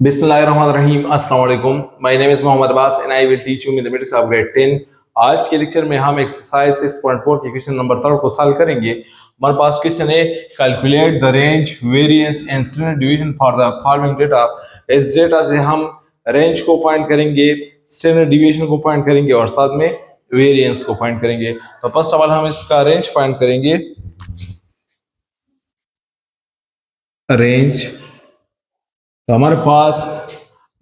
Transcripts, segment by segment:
बिस्मिल्लाहिर्रहमानिर्रहीम अस्सलाम वालेकुम। My name is Mohammad Abbas and I will teach you mathematics of grade 10। आज के लेक्चर में हम एक्सरसाइज 6.4 के क्वेश्चन नंबर 3 को सॉल्व करेंगे। हमारे पास क्वेश्चन है, calculate the range variance and standard division for the following data. इस डेटा से हम रेंज को फाइंड करेंगे, स्टैंडर्ड डिवीजन को फाइंड करेंगे और साथ में वेरिएंस को फाइंड करेंगे। तो फर्स्ट ऑफ ऑल हम इसका रेंज फाइंड करेंगे। रेंज, तो हमारे पास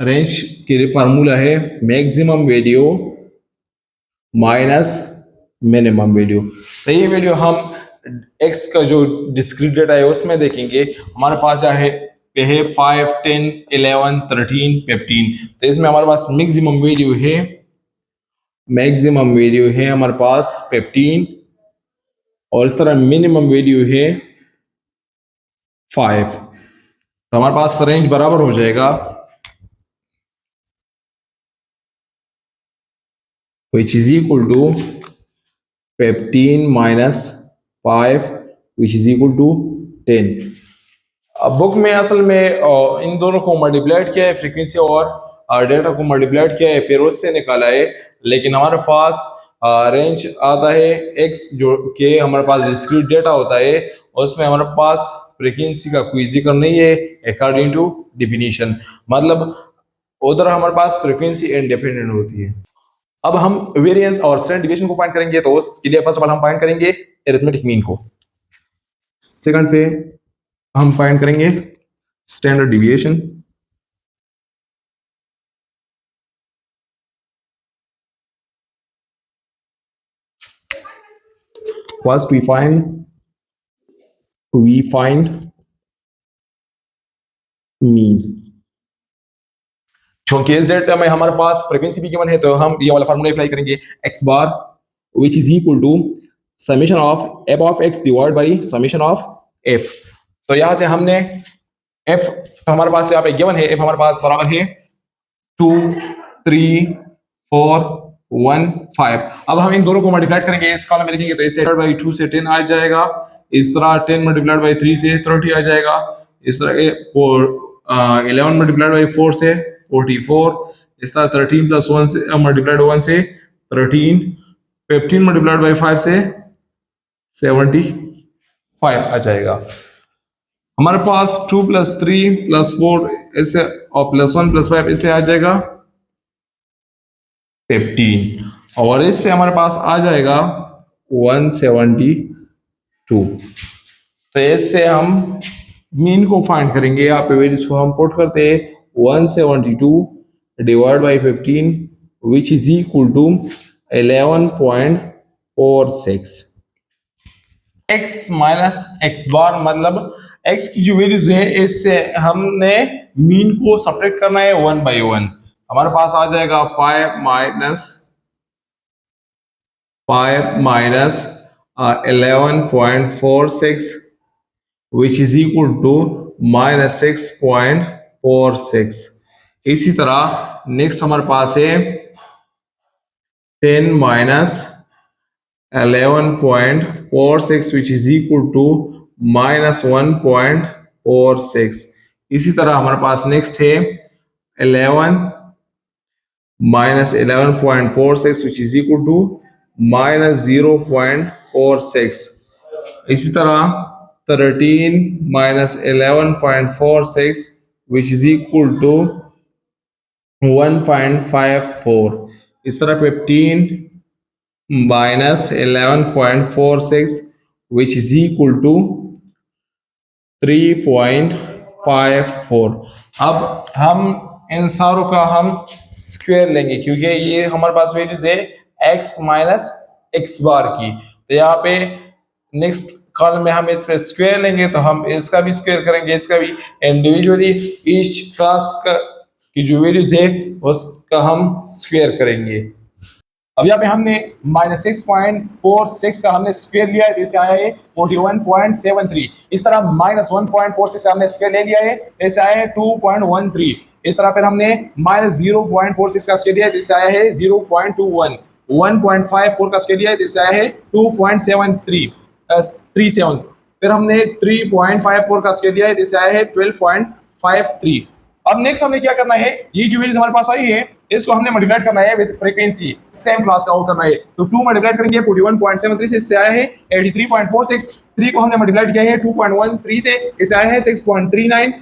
रेंज के लिए फार्मूला है maximum value minus minimum value. तो ये वैल्यू हम एक्स का जो डिस्क्रीट डेटा है उसमें देखेंगे। हमारे पास है 5, 10, 11, 13, 15। तो इसमें हमारे पास मैक्सिमम वैल्यू है हमारे पास 15 और इस तरह मिनिमम वैल्यू है 5। तो हमारे पास रेंज बराबर हो जाएगा which is equal to 15 minus 5 which is equal to 10। अब बुक में असल में इन दोनों को मल्टीप्लाइड किया है, फ्रीक्वेंसी और डेटा को मल्टीप्लाइड किया है, फिर उससे निकाला है। लेकिन हमारे पास रेंज आता है एक्स जो कि हमारे पास डिस्क्रीट डेटा होता है, उसमें हमारे पास फ्रीक्वेंसी का कोई जिक्र नहीं है अकॉर्डिंग टू डिफिनीशन। मतलब उधर हमारे पास फ्रीक्वेंसी इंडिपेंडेंट होती है। अब हम वेरिएंस और स्टैंडर्ड डिवीजन को फाइंड करेंगे, तो उसके लिए फर्स्ट ऑफ ऑल हम फाइंड करेंगे अरिथमेटिक मीन को। सेकंड पे हम फाइंड करेंगे standard deviation. First we find mean. क्योंकि इस डेटा में हमारे पास फ्रीक्वेंसी भी गिवन है, तो हम ये वाला फार्मूला अप्लाई करेंगे x bar which is equal to summation of f of x divide by summation of f। तो यहां से हमने f हमारे पास यहाँ पे गिवन है, f हमारे पास बराबर है 2, 3, 4, 1, 5। अब हम इन दोनों को मल्टीप्लाई करेंगे, इस कॉलम में लिखेंगे तो इससे बाई 2 से 10 आ जाएगा, इस तरह 10 मल्टीप्लाइड बाई 3 से 30 आ जाएगा, इस तरह 11 मल्टीप्लाइड बाई 4 से 44, इस तरह 13 प्लस 1 से मल्टीप्लाइड 1 से 13, 15 मल्टीप्लाइड बाई 5 से 75 आ जाएगा। हमारे पास 2 प्लस 3 प्लस 4 इससे और प्लस 1 प्लस 5 इससे आ जाएगा 15 और इससे हमारे पास आ जाएगा 172। तो इससे हम मीन को फाइंड करेंगे। यहाँ पे वैल्यूज को हम पुट करते हैं 172 divide by 15 which is equal to 11.46। x minus x bar मतलब x की जो वैल्यूज है इससे हमने मीन को सब्ट्रैक्ट करना है 1 बाई 1। हमारे पास आ जाएगा 5 minus 11.46 which is equal to minus 6.46। इसी तरह नेक्स्ट हमारे पास है 10 minus 11.46 which is equal to minus 1.46। इसी तरह हमारे पास नेक्स्ट है 11 minus 11.46 which is equal to minus 0.46। इसी तरह 13 minus 11.46 which is equal to 1.54। इस तरह 15 minus 11.46 which is equal to 3.54। अब हम इन सारों का हम स्क्वायर लेंगे क्योंकि ये हमारे पास वैल्यूज है x माइनस एक्स बार की। तो यहाँ पे नेक्स्ट कॉलम में हम इस पे स्क्वायर लेंगे, तो हम इसका भी स्क्वायर करेंगे, इसका भी इंडिविजुअली ईच क्लास का की जो वैल्यूज है उसका हम स्क्वायर करेंगे। अब यहाँ पे हमने माइनस 6.46 का हमने स्क्वायर लिया है, इससे आया है 41.73। इस तरह माइनस 1.46 हमने स्क्वायर ले लिया है, इससे आया है 2.13। इस तरह फिर हमने माइनस 0.46 का स्क्वायर लिया है, इससे आया है 0.21। 1.54 का स्क्वायर लिया है, इससे आया है 2.37। फिर हमने 3.54 का स्क्वायर लिया है, इससे आया है 12.53। अब नेक्स्ट हमने क्या करना है, ये जो वैल्यूज हमारे पास आई है इसको हमने मल्टीप्लाई करना है विद फ्रीक्वेंसी, सेम क्लास से करना है। तो 2 मल्टीप्लाई करेंगे 41.73 से, इससे आया है 83.46। 3 को हमने मल्टीप्लाई किया है 2.13 से, इससे आया है 6.39।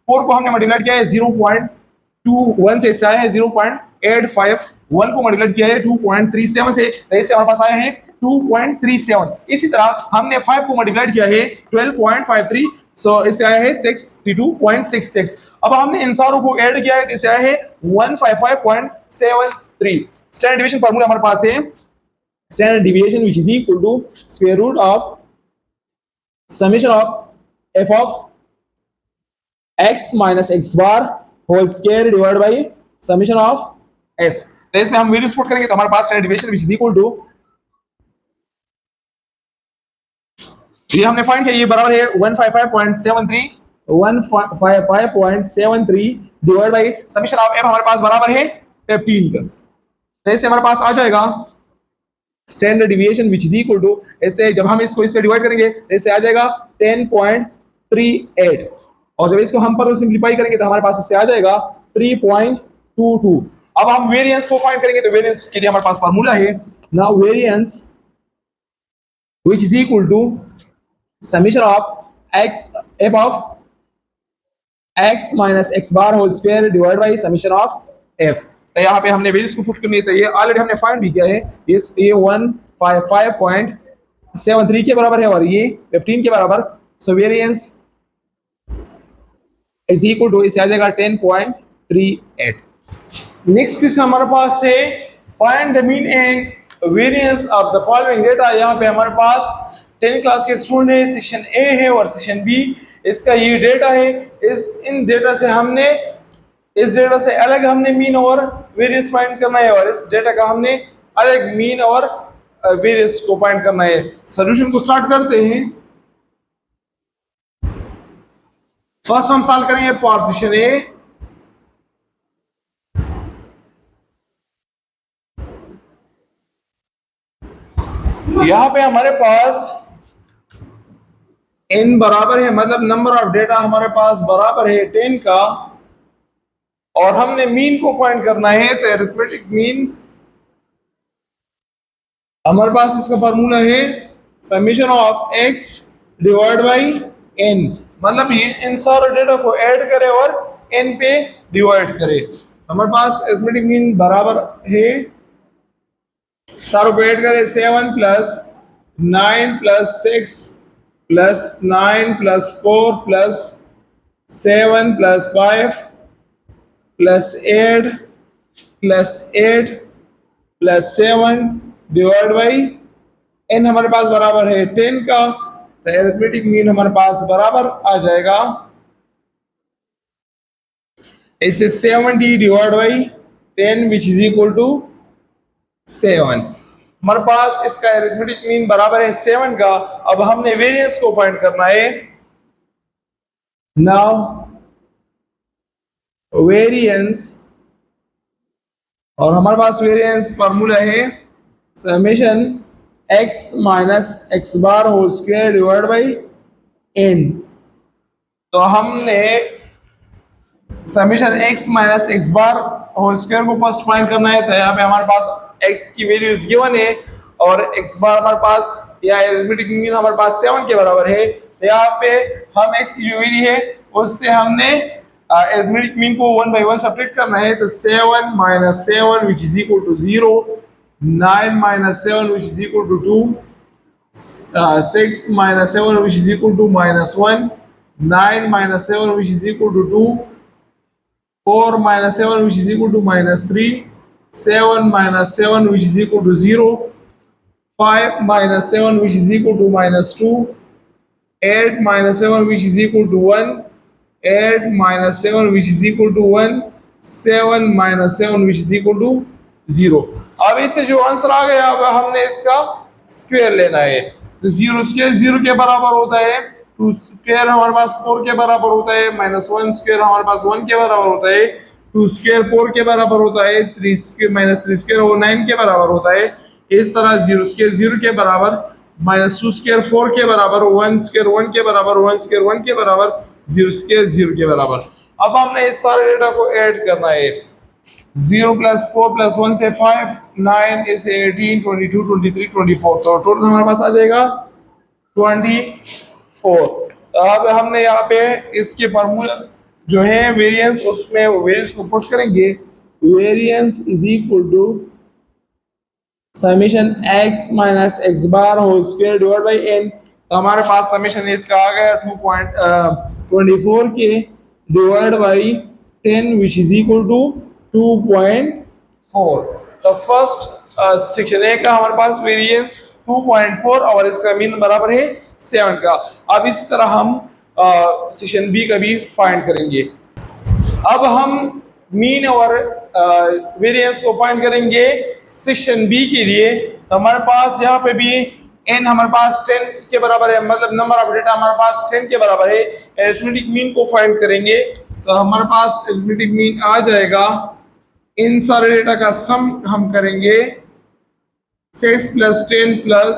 4 को हमने मल्टीप्लाई किया है 0.21 से, इससे आया है 0.85। 1 को मल्टीप्लाई किया है 2.37 से, तो इससे हमारे पास आया है 2.37। इसी तरह हमने 5 को मल्टीप्लाई किया है 12.53, सो इससे आया है 62.66। अब हमने इन सारों को ऐड किया है तो इससे आया है 155.73। स्टैंडर्ड डिवीजन फार्मूला हमारे पास है, standard deviation which is equal to square root of summation of f of x minus x bar whole square divide by summation of f। तो इसमें हम वैल्यूज पुट करेंगे तो हमारे पास standard deviation which is equal to, ये हमने find किया, ये बराबर है 155.73 divide by summation of f हमारे पास बराबर है 15 का। तो इससे हमारे पास आ जाएगा standard deviation which is equal to, इससे जब हम इसको इस पे डिवाइड करेंगे तो इससे आ जाएगा 10.38, और जब इसको हम पर सिंपलीफाई करेंगे तो हमारे पास इससे आ जाएगा 3.22। अब हम वेरिएंस को फाइंड करेंगे तो वेरिएंस के लिए हमारे पास फार्मूला है, now variance which is equal to summation of x f of x minus x bar whole square divide by summation of f। तो यहाँ पे हमने वैल्यूज को पुट करनी है, तो ये ऑलरेडी हमने फाइंड भी किया है, ये 155.73 के बराबर है और ये 15 के बराबर। सो वेरिएंस इज इक्वल टू, इससे आ जाएगा 10.38। नेक्स्ट क्वेश्चन हमारे पास है find the mean and variance of the following data. यहाँ पे हमारे पास 10 क्लास के स्टूडेंट है, सेक्शन ए है और सेक्शन बी, इसका ये डेटा है। इन डेटा से हमने, इस डेटा से अलग हमने मीन और वेरिएंस फाइंड करना है और इस डेटा का हमने अलग मीन और वेरिएंस को फाइंड करना है। सॉल्यूशन को स्टार्ट करते हैं। फर्स्ट हम सॉल्व करेंगे फॉर सेक्शन ए। यहां पे हमारे पास n बराबर है, मतलब नंबर ऑफ डेटा हमारे पास बराबर है 10 का, और हमने मीन को फाइंड करना है। तो अरिथमेटिक मीन हमारे पास इसका फार्मूला है summation of x divide by n, मतलब ये इन सारे डेटा को ऐड करे और n पे डिवाइड करे। हमारे पास अरिथमेटिक मीन बराबर है, सारों को ऐड करें 7 plus 9 plus 6 plus 9 plus 4 plus 7 plus 5 plus 8 plus 8 plus 7 divide by n हमारे पास बराबर है 10 का। तो अरिथमेटिक मीन हमारे पास बराबर आ जाएगा, इससे 70 divide by 10 which is equal to 7। हमारे पास इसका अरिथमेटिक मीन बराबर है 7 का। अब हमने वेरिएंस को फाइंड करना है। नाउ वेरिएंस, और हमारे पास वेरिएंस फार्मूला है summation x minus x bar whole square divide by n। तो हमने summation x minus x bar whole square को फर्स्ट फाइंड करना है। तो यहाँ पे हमारे पास x की वैल्यूज गिवन है और x बार हमारे पास या अरिथमेटिक मीन हमारे पास 7 के बराबर है। तो यहाँ पे हम x की जो वैल्यू है उससे हमने अरिथमेटिक मीन को 1 बाई 1 सब्ट्रैक्ट करना है। तो 7 minus 7 which is equal to 0, 9 minus 7 which is equal to 2, 6 minus 7 which is equal to -1, 9 minus 7 which is equal to 2, 4 minus 7 which is equal to -3, 7 minus 7 which is equal to 0, 5 minus 7 which is equal to -2, 8 minus 7 which is equal to 1, 8 minus 7 which is equal to 1, 7 minus 7 which is equal to 0। अब इससे जो answer आ गया अब हमने इसका square लेना है। तो 0 स्क्वायर 0 के बराबर होता है, 2 स्क्वायर हमारे पास 4 के बराबर होता है, -1 स्क्वायर हमारे पास 1 के बराबर होता है, 2 स्क्वायर 4 के बराबर होता है, 3 स्क्वायर -3 स्क्वायर वो 9 के बराबर होता है। इस तरह 0 स्क्वायर 0 के बराबर, -2 स्क्वायर 4 के बराबर, 1 स्क्वायर 1 के बराबर, 1 स्क्वायर 1 के बराबर, 0 स्क्वायर 0 के बराबर। अब हमने इस सारे डेटा को ऐड करना है। 0 प्लस 4 प्लस 1 से 5, 9 इसे 18, 22, 23, 24, तो टोटल हमारे पास आ जाएगा 24। तो अब हमने यहाँ पे इसके फार्मूला जो है वेरिएंस, उसमें वेरिएंस को पुट करेंगे। Variance is equal to summation x minus x bar whole square divide by n। तो हमारे पास समेशन इसका आ गया 2.24 के divide by 10 which is equal to 2.4। तो फर्स्ट सेक्शन ए का हमारे पास वेरिएंस 2.4 और इसका मीन बराबर है 7 का। अब इसी तरह हम सेक्शन बी का भी फाइंड करेंगे। अब हम मीन और वेरिएंस को फाइंड करेंगे सेक्शन बी के लिए। तो हमारे पास यहाँ पे भी n हमारे पास 10 के बराबर है, मतलब नंबर ऑफ डेटा हमारे पास 10 के बराबर है। अरिथमेटिक मीन को फाइंड करेंगे तो हमारे पास अरिथमेटिक मीन आ जाएगा, इन सारे डेटा का सम हम करेंगे 6 plus 10 plus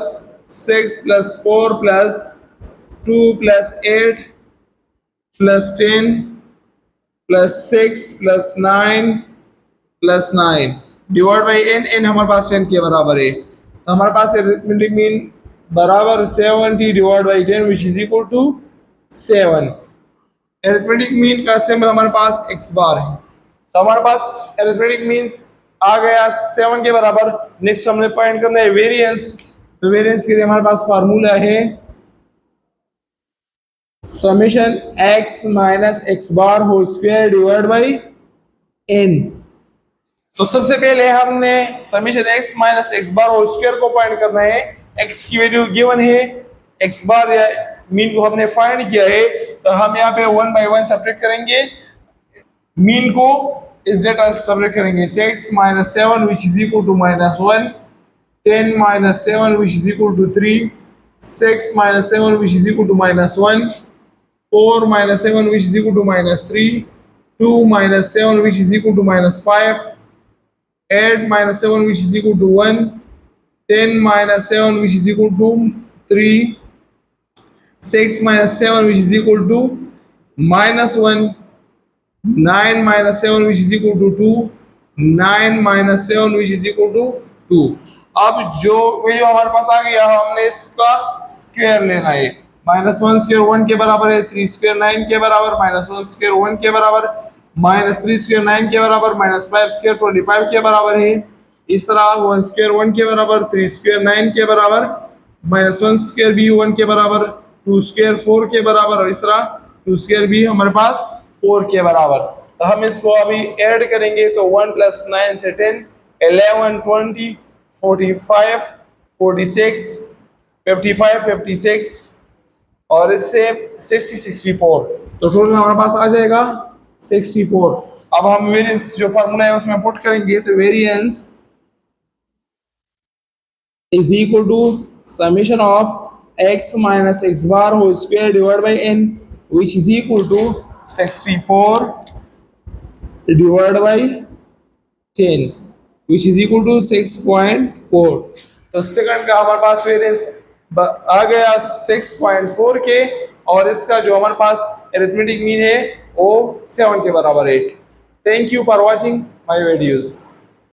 6 plus 4 plus 2 plus 8 plus 10 plus 6 plus 9 plus 9 divide by n हमारे पास 10 के बराबर है। तो हमारे पास अरिथमेटिक मीन बराबर 70 divide by 10 which is equal to 7। Arithmetic mean का सिंबल हमारे पास x बार है। तो हमारे पास अरिथमेटिक मीन आ गया 7 के बराबर। नेक्स्ट हमने फाइंड करना है वेरिएंस। तो वेरिएंस के लिए हमारे पास फार्मूला है summation x minus x bar whole square divide by n। तो सबसे पहले हमने summation x minus x bar whole square को फाइंड करना है। x की वैल्यू गिवन है, x बार या मीन को हमने फाइंड किया है। तो हम यहाँ पे 1 बाई 1 सब्ट्रैक्ट करेंगे, मीन को इस डेटा से सब्ट्रैक्ट करेंगे। 6 minus 7 which is equal to -1, 10 minus 7 which is equal to 3, 6 minus 7 which is equal to -1, 4 minus 7 which is equal to -3, 2 minus 7 which is equal to -5, 8 minus 7 which is equal to 1, 10 minus 7 which is equal to 3, 6 minus 7 which is equal to -1, 9 minus 7 which is equal to 2, 9 minus 7 which is equal to 2। अब जो value हमारे पास आ गया हमने इसका square लेना है। -1 square 1 के बराबर है, 3 स्क्वायर 9 के बराबर, -1 स्क्वायर 1 के बराबर, -3 स्क्वायर 9 के बराबर, -5 स्क्वायर 25 के बराबर है। इस तरह 1 स्क्वायर 1 के बराबर, 3 स्क्वायर 9 के बराबर, -1 स्क्वायर भी 1 के बराबर, 2 स्क्वायर 4 के बराबर, और इस तरह 2 स्क्वायर भी हमारे पास 4 के बराबर। तो हम इसको अभी ऐड करेंगे तो 1 प्लस 9 से 10, 11, 20, 45, 46, 55, 56 और इससे 60, 64। तो टोटल हमारे पास आ जाएगा 64। अब हम वेरिएंस जो फार्मूला है उसमें पुट करेंगे तो variance is equal to summation of x minus x bar whole square divide by n which is equal to 64 divide by 10 which is equal to 6.4। तो सेकंड का हमारे पास वेरिएंस आ गया 6.4 के, और इसका जो हमारे पास अरिथमेटिक मीन है वो 7 के बराबर है। Thank you for watching my videos.